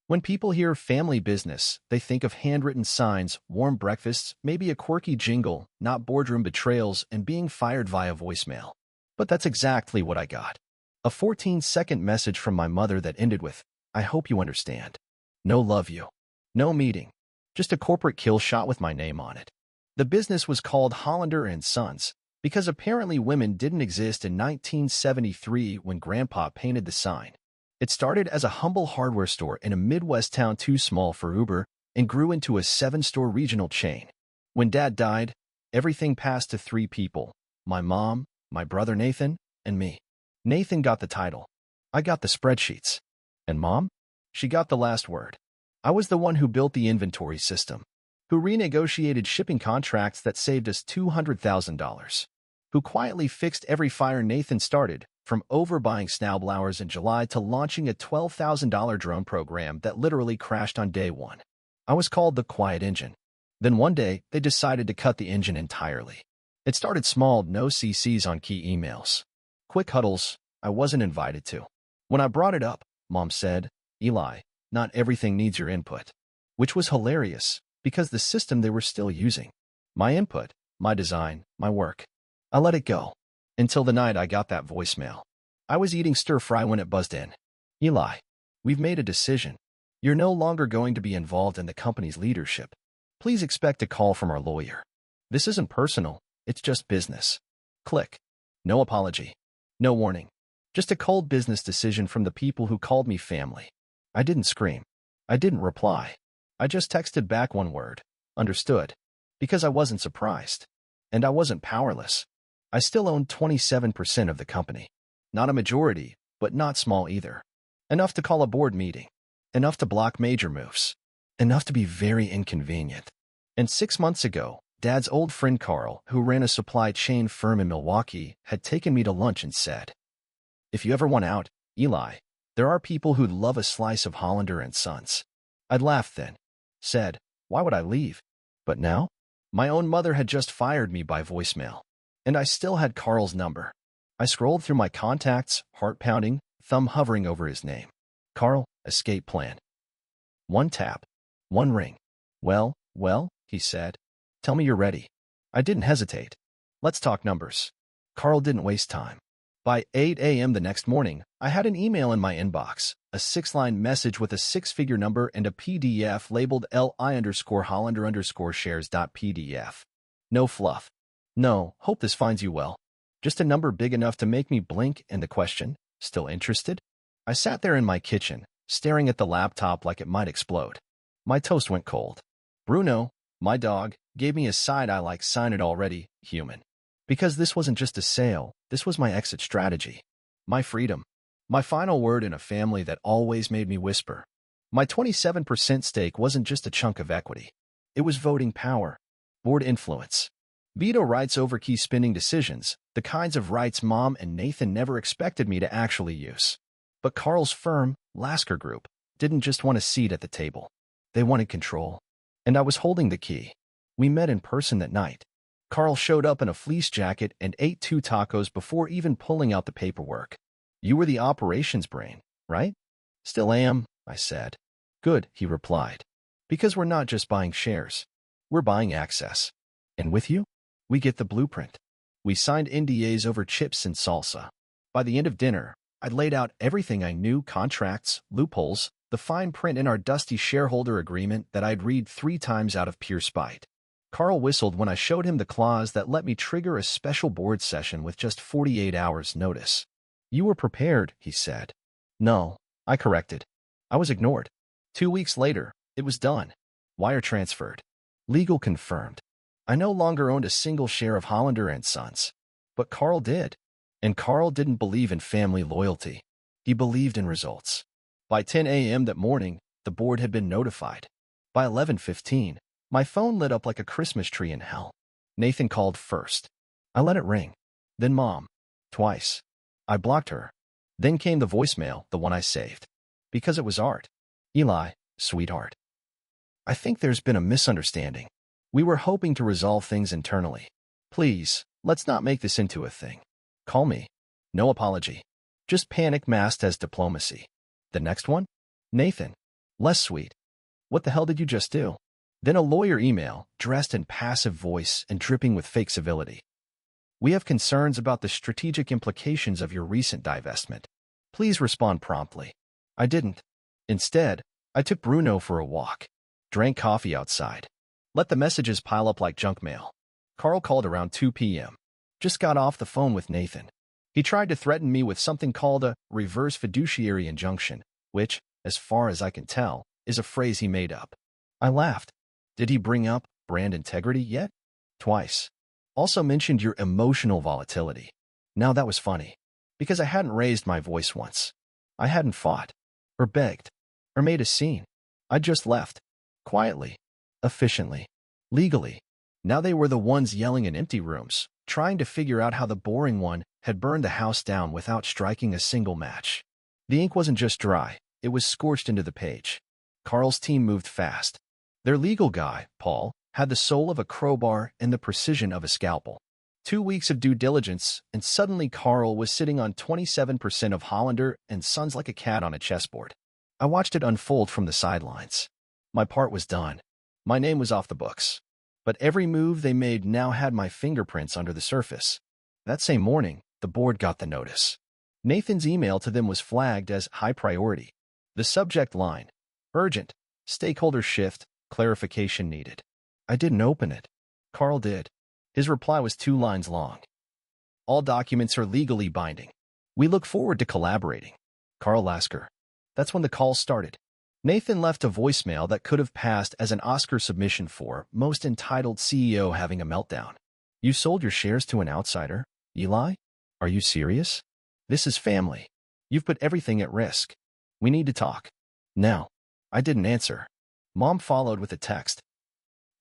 When people hear family business, they think of handwritten signs, warm breakfasts, maybe a quirky jingle, not boardroom betrayals, and being fired via voicemail. But that's exactly what I got. A 14-second message from my mother that ended with, "I hope you understand. No love you. No meeting. Just a corporate kill shot with my name on it." The business was called Hollander and Sons because apparently women didn't exist in 1973 when Grandpa painted the sign. It started as a humble hardware store in a Midwest town too small for Uber and grew into a 7-store regional chain. When Dad died, everything passed to 3 people: my mom, my brother Nathan, and me. Nathan got the title. I got the spreadsheets. And Mom? She got the last word. I was the one who built the inventory system, who renegotiated shipping contracts that saved us $200,000, who quietly fixed every fire Nathan started, from overbuying snowblowers in July to launching a $12,000 drone program that literally crashed on day 1. I was called the quiet engine. Then one day, they decided to cut the engine entirely. It started small, no CCs on key emails. Quick huddles I wasn't invited to. When I brought it up, Mom said, "Eli, not everything needs your input." Which was hilarious, because the system they were still using. My input, my design, my work. I let it go. Until the night I got that voicemail. I was eating stir-fry when it buzzed in. "Eli, we've made a decision. You're no longer going to be involved in the company's leadership. Please expect a call from our lawyer. This isn't personal, it's just business." Click. No apology. No warning. Just a cold business decision from the people who called me family. I didn't scream. I didn't reply. I just texted back one word. Understood. Because I wasn't surprised. And I wasn't powerless. I still owned 27% of the company. Not a majority, but not small either. Enough to call a board meeting. Enough to block major moves. Enough to be very inconvenient. And 6 months ago, Dad's old friend Carl, who ran a supply chain firm in Milwaukee, had taken me to lunch and said, "If you ever want out, Eli, there are people who'd love a slice of Hollander and Sons." I'd laughed then. Said, "Why would I leave?" But now? My own mother had just fired me by voicemail. And I still had Carl's number. I scrolled through my contacts, heart pounding, thumb hovering over his name. Carl, escape plan. One tap. One ring. Well, he said. "Tell me you're ready." I didn't hesitate. "Let's talk numbers." Carl didn't waste time. By 8 a.m. the next morning, I had an email in my inbox, a 6-line message with a 6-figure number and a PDF labeled li_Hollander_shares.pdf. No fluff. No, hope this finds you well. Just a number big enough to make me blink and the question, still interested? I sat there in my kitchen, staring at the laptop like it might explode. My toast went cold. Bruno, my dog, gave me a side eye like sign it already, human. Because this wasn't just a sale, this was my exit strategy. My freedom. My final word in a family that always made me whisper. My 27% stake wasn't just a chunk of equity. It was voting power, board influence, veto rights over key spending decisions, the kinds of rights Mom and Nathan never expected me to actually use. But Carl's firm, Lasker Group, didn't just want a seat at the table. They wanted control. And I was holding the key. We met in person that night. Carl showed up in a fleece jacket and ate 2 tacos before even pulling out the paperwork. "You were the operations brain, right?" "Still am," I said. "Good," he replied. "Because we're not just buying shares. We're buying access. And with you, we get the blueprint." We signed NDAs over chips and salsa. By the end of dinner, I'd laid out everything I knew: contracts, loopholes, the fine print in our dusty shareholder agreement that I'd read 3 times out of pure spite. Carl whistled when I showed him the clause that let me trigger a special board session with just 48 hours' notice. "You were prepared," he said. "No," I corrected. I was ignored. 2 weeks later, it was done. Wire transferred. Legal confirmed. I no longer owned a single share of Hollander and Sons. But Carl did. And Carl didn't believe in family loyalty. He believed in results. By 10 a.m. that morning, the board had been notified. By 11:15, my phone lit up like a Christmas tree in hell. Nathan called first. I let it ring. Then Mom. Twice. I blocked her. Then came the voicemail, the one I saved. Because it was Art. "Eli, sweetheart. I think there's been a misunderstanding. We were hoping to resolve things internally. Please, let's not make this into a thing. Call me." No apology. Just panic masked as diplomacy. The next one? Nathan. Less sweet. What the hell did you just do? Then a lawyer email, dressed in passive voice and dripping with fake civility. We have concerns about the strategic implications of your recent divestment. Please respond promptly. I didn't. Instead, I took Bruno for a walk, drank coffee outside, let the messages pile up like junk mail. Carl called around 2 p.m. Just got off the phone with Nathan. He tried to threaten me with something called a reverse fiduciary injunction, which, as far as I can tell, is a phrase he made up. I laughed. Did he bring up brand integrity yet? Twice. Also mentioned your emotional volatility. Now that was funny, because I hadn't raised my voice once. I hadn't fought, or begged, or made a scene. I just left. Quietly. Efficiently. Legally. Now they were the ones yelling in empty rooms, trying to figure out how the boring one had burned the house down without striking a single match. The ink wasn't just dry, it was scorched into the page. Carl's team moved fast. Their legal guy, Paul, had the soul of a crowbar and the precision of a scalpel. 2 weeks of due diligence, and suddenly Carl was sitting on 27% of Hollander and Sons like a cat on a chessboard. I watched it unfold from the sidelines. My part was done. My name was off the books. But every move they made now had my fingerprints under the surface. That same morning, the board got the notice. Nathan's email to them was flagged as high priority. The subject line, urgent, stakeholder shift, clarification needed. I didn't open it. Carl did. His reply was 2 lines long. All documents are legally binding. We look forward to collaborating. Carl Lasker. That's when the call started. Nathan left a voicemail that could have passed as an Oscar submission for Most Entitled CEO Having a Meltdown. You sold your shares to an outsider? Eli? Are you serious? This is family. You've put everything at risk. We need to talk. Now. I didn't answer. Mom followed with a text.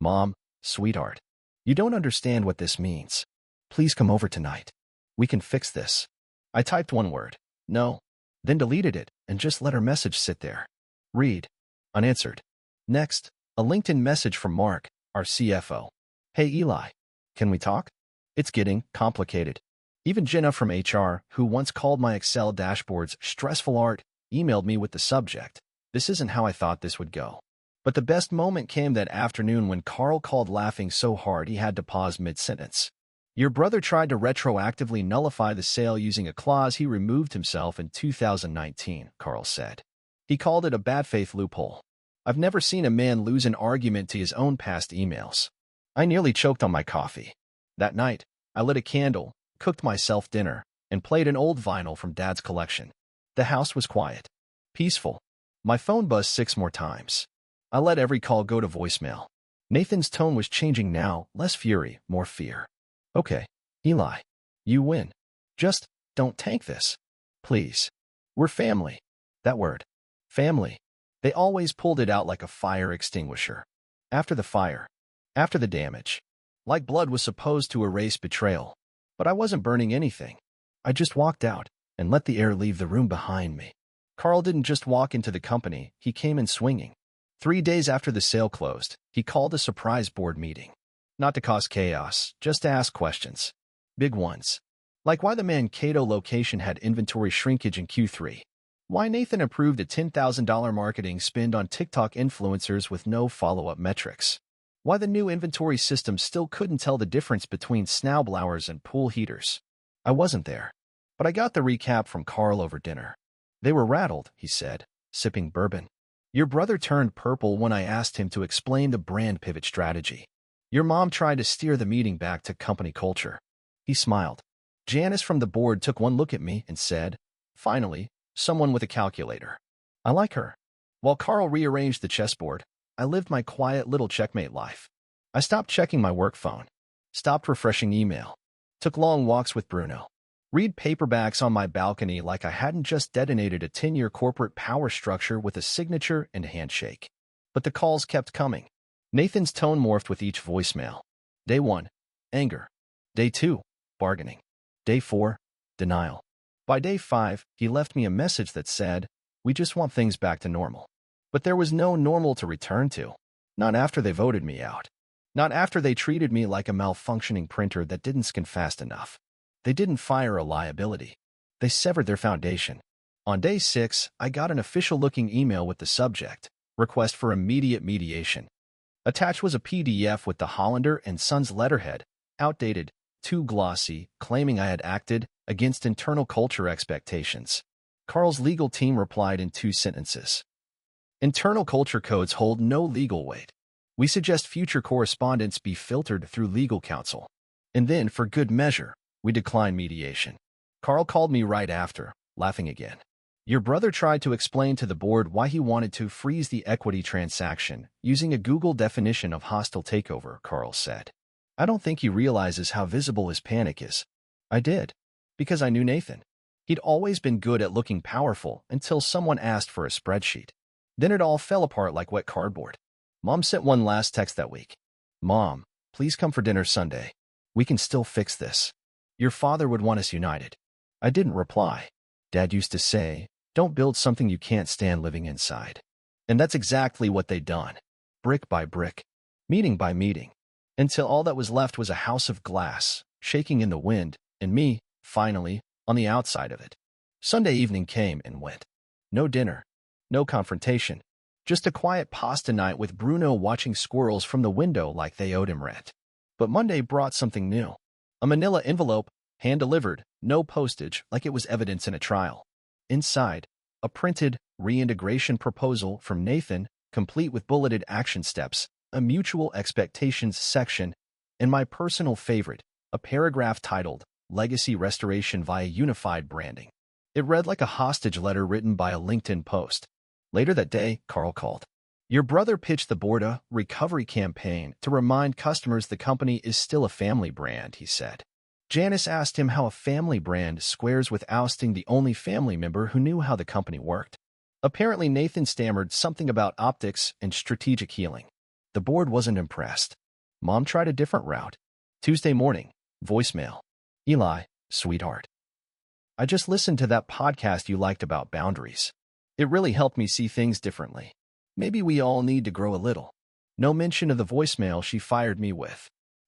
Mom, sweetheart. You don't understand what this means. Please come over tonight. We can fix this. I typed one word. No. Then deleted it and just let her message sit there. Read. Unanswered. Next, a LinkedIn message from Mark, our CFO. Hey Eli. Can we talk? It's getting complicated. Even Jenna from HR, who once called my Excel dashboards stressful art, emailed me with the subject. This isn't how I thought this would go. But the best moment came that afternoon when Carl called laughing so hard he had to pause mid-sentence. Your brother tried to retroactively nullify the sale using a clause he removed himself in 2019, Carl said. He called it a bad faith loophole. I've never seen a man lose an argument to his own past emails. I nearly choked on my coffee. That night, I lit a candle, cooked myself dinner, and played an old vinyl from Dad's collection. The house was quiet. Peaceful. My phone buzzed 6 more times. I let every call go to voicemail. Nathan's tone was changing now, less fury, more fear. Okay, Eli. You win. Just don't tank this. Please. We're family. That word. Family. They always pulled it out like a fire extinguisher. After the fire. After the damage. Like blood was supposed to erase betrayal. But I wasn't burning anything. I just walked out and let the air leave the room behind me. Carl didn't just walk into the company, he came in swinging. 3 days after the sale closed, he called a surprise board meeting. Not to cause chaos, just to ask questions. Big ones. Like why the Mankato location had inventory shrinkage in Q3. Why Nathan approved a $10,000 marketing spend on TikTok influencers with no follow-up metrics. Why the new inventory system still couldn't tell the difference between snowblowers and pool heaters. I wasn't there. But I got the recap from Carl over dinner. They were rattled, he said, sipping bourbon. Your brother turned purple when I asked him to explain the brand pivot strategy. Your mom tried to steer the meeting back to company culture. He smiled. Janice from the board took one look at me and said, finally, someone with a calculator. I like her. While Carl rearranged the chessboard, I lived my quiet little checkmate life. I stopped checking my work phone. Stopped refreshing email. Took long walks with Bruno. Read paperbacks on my balcony like I hadn't just detonated a 10-year corporate power structure with a signature and a handshake. But the calls kept coming. Nathan's tone morphed with each voicemail. Day 1, anger. Day 2, bargaining. Day 4, denial. By day 5, he left me a message that said, we just want things back to normal. But there was no normal to return to. Not after they voted me out. Not after they treated me like a malfunctioning printer that didn't scan fast enough. They didn't fire a liability. They severed their foundation. On day 6, I got an official-looking email with the subject, Request for immediate mediation. Attached was a PDF with the Hollander and Sons letterhead, outdated, too glossy, claiming I had acted against internal culture expectations. Carl's legal team replied in 2 sentences. Internal culture codes hold no legal weight. We suggest future correspondence be filtered through legal counsel. And then, for good measure, we decline mediation. Carl called me right after, laughing again. Your brother tried to explain to the board why he wanted to freeze the equity transaction using a Google definition of hostile takeover, Carl said. I don't think he realizes how visible his panic is. I did, because I knew Nathan. He'd always been good at looking powerful until someone asked for a spreadsheet. Then it all fell apart like wet cardboard. Mom sent one last text that week. Mom, please come for dinner Sunday. We can still fix this. Your father would want us united. I didn't reply. Dad used to say, don't build something you can't stand living inside. And that's exactly what they'd done. Brick by brick, meeting by meeting, until all that was left was a house of glass, shaking in the wind, and me, finally, on the outside of it. Sunday evening came and went. No dinner, no confrontation, just a quiet pasta night with Bruno watching squirrels from the window like they owed him rent. But Monday brought something new. A manila envelope, hand-delivered, no postage, like it was evidence in a trial. Inside, a printed reintegration proposal from Nathan, complete with bulleted action steps, a mutual expectations section, and my personal favorite, a paragraph titled, Legacy Restoration via Unified Branding. It read like a hostage letter written by a LinkedIn post. Later that day, Carl called. Your brother pitched the board a recovery campaign to remind customers the company is still a family brand, he said. Janice asked him how a family brand squares with ousting the only family member who knew how the company worked. Apparently, Nathan stammered something about optics and strategic healing. The board wasn't impressed. Mom tried a different route. Tuesday morning, voicemail. Eli, sweetheart. I just listened to that podcast you liked about boundaries. It really helped me see things differently. Maybe we all need to grow a little. No mention of the voicemail she fired me with.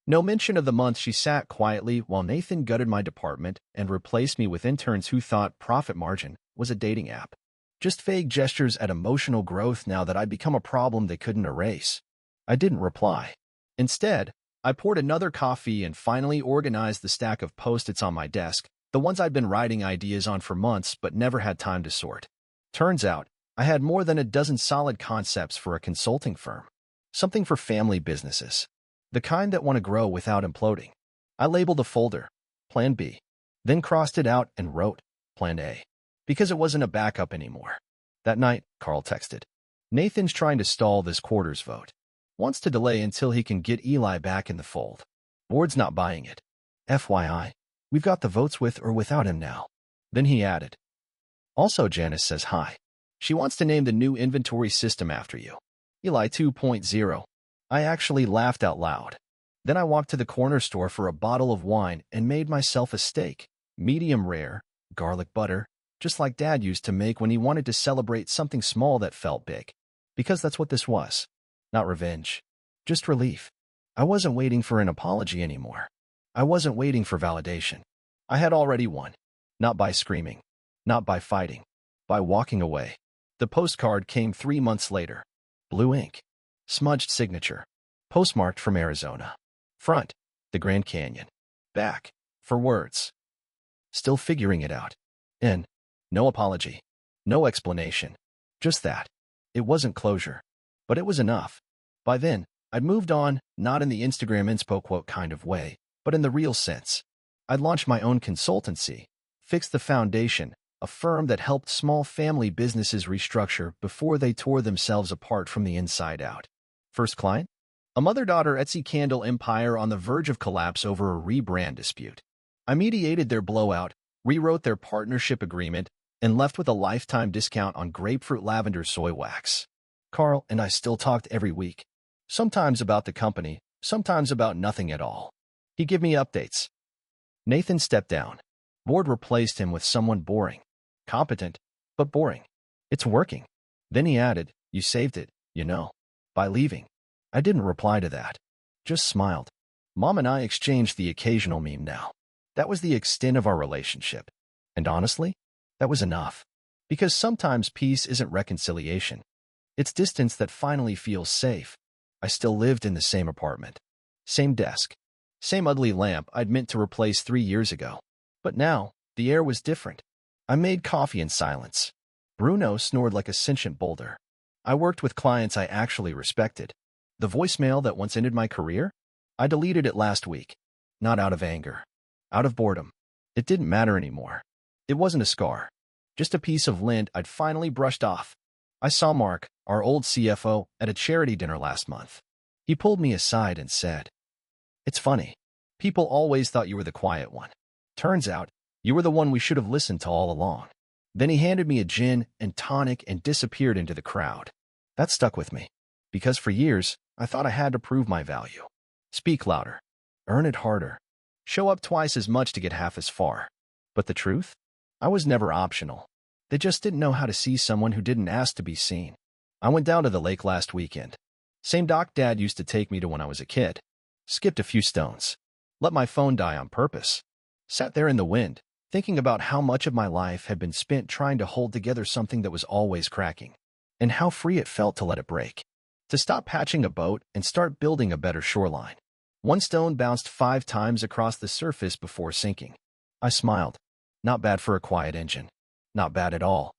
No mention of the month she sat quietly while Nathan gutted my department and replaced me with interns who thought Profit Margin was a dating app. Just vague gestures at emotional growth now that I'd become a problem they couldn't erase. I didn't reply. Instead, I poured another coffee and finally organized the stack of Post-its on my desk, the ones I'd been writing ideas on for months but never had time to sort. Turns out, I had more than a dozen solid concepts for a consulting firm. Something for family businesses. The kind that want to grow without imploding. I labeled a folder, Plan B, then crossed it out and wrote, Plan A, because it wasn't a backup anymore. That night, Carl texted. Nathan's trying to stall this quarter's vote. Wants to delay until he can get Eli back in the fold. Board's not buying it. FYI, we've got the votes with or without him now. Then he added. Also, Janice says hi. She wants to name the new inventory system after you. Eli 2.0. I actually laughed out loud. Then I walked to the corner store for a bottle of wine and made myself a steak, medium rare, garlic butter, just like Dad used to make when he wanted to celebrate something small that felt big. Because that's what this was. Not revenge. Just relief. I wasn't waiting for an apology anymore. I wasn't waiting for validation. I had already won. Not by screaming. Not by fighting. By walking away. The postcard came 3 months later. Blue ink. Smudged signature. Postmarked from Arizona. Front, the Grand Canyon. Back, for words. Still figuring it out. In, no apology. No explanation. Just that. It wasn't closure. But it was enough. By then, I'd moved on, not in the Instagram inspo quote kind of way, but in the real sense. I'd launched my own consultancy, fixed the foundation, a firm that helped small family businesses restructure before they tore themselves apart from the inside out. First client? A mother-daughter Etsy candle empire on the verge of collapse over a rebrand dispute. I mediated their blowout, rewrote their partnership agreement, and left with a lifetime discount on grapefruit lavender soy wax. Carl and I still talked every week. Sometimes about the company, sometimes about nothing at all. He'd give me updates. Nathan stepped down. Board replaced him with someone boring. Competent, but boring. It's working. Then he added, you saved it, you know, by leaving. I didn't reply to that. Just smiled. Mom and I exchanged the occasional meme now. That was the extent of our relationship. And honestly, that was enough. Because sometimes peace isn't reconciliation. It's distance that finally feels safe. I still lived in the same apartment. Same desk. Same ugly lamp I'd meant to replace 3 years ago. But now, the air was different. I made coffee in silence. Bruno snored like a sentient boulder. I worked with clients I actually respected. The voicemail that once ended my career? I deleted it last week. Not out of anger. Out of boredom. It didn't matter anymore. It wasn't a scar. Just a piece of lint I'd finally brushed off. I saw Mark, our old CFO, at a charity dinner last month. He pulled me aside and said, "It's funny. People always thought you were the quiet one. Turns out, you were the one we should have listened to all along." Then he handed me a gin and tonic and disappeared into the crowd. That stuck with me, because for years, I thought I had to prove my value. Speak louder. Earn it harder. Show up twice as much to get half as far. But the truth? I was never optional. They just didn't know how to see someone who didn't ask to be seen. I went down to the lake last weekend. Same dock Dad used to take me to when I was a kid. Skipped a few stones. Let my phone die on purpose. Sat there in the wind, thinking about how much of my life had been spent trying to hold together something that was always cracking, and how free it felt to let it break. To stop patching a boat and start building a better shoreline. One stone bounced 5 times across the surface before sinking. I smiled. Not bad for a quiet engine. Not bad at all.